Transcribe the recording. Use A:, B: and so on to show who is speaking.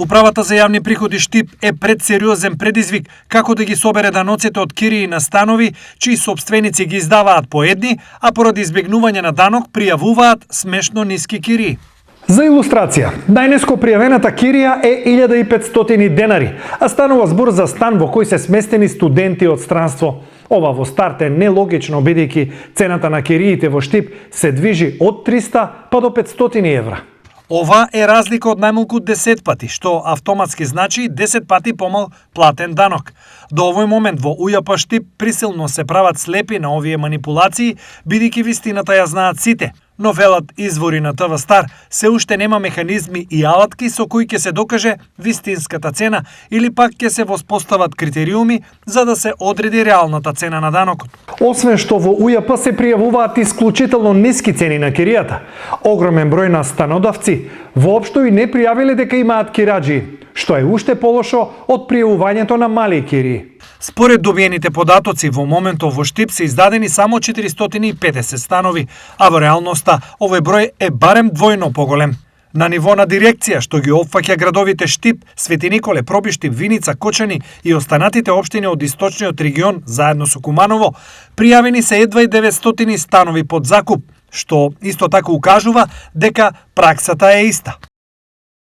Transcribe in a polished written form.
A: Управата за јавни приходи Штип е пред сериозен предизвик како да ги собере даноците од кирии на станови чии собственици ги издаваат по едни, а поради избегнување на данок пријавуваат смешно ниски кирии.
B: За илустрација, најниско пријавената кирија е 1500 денари, а станува збор за стан во кој се сместени студенти од странство. Ова во старт е нелогично, бидејќи цената на кириите во Штип се движи од 300 па до 500 евра.
A: Ова е разлика од најмалку 10 пати, што автоматски значи 10 пати помал платен данок. До овој момент во УЈП Штип присилно се прават слепи на овие манипулации, бидејќи вистината ја знаат сите. Но велат извори на ТВ Стар, се уште нема механизми и алатки со кои ќе се докаже вистинската цена или пак ќе се воспостават критериуми за да се одреди реалната цена на данокот.
B: Освен што во УЈП се пријавуваат исклучително ниски цени на киријата, огромен број на станодавци воопшто и не пријавиле дека имаат кираџи, што е уште полошо од пријавувањето на мали кирии.
A: Според добиените податоци, во моментов во Штип се издадени само 450 станови, а во реалноста овој број е барем двојно поголем. На ниво на дирекција, што ги опфаќа градовите Штип, Свети Николе, Пробиштип, Виница, Кочани и останатите општини од источниот регион заедно со Куманово, пријавени се едва и 900 станови под закуп, што исто така укажува дека праксата е иста.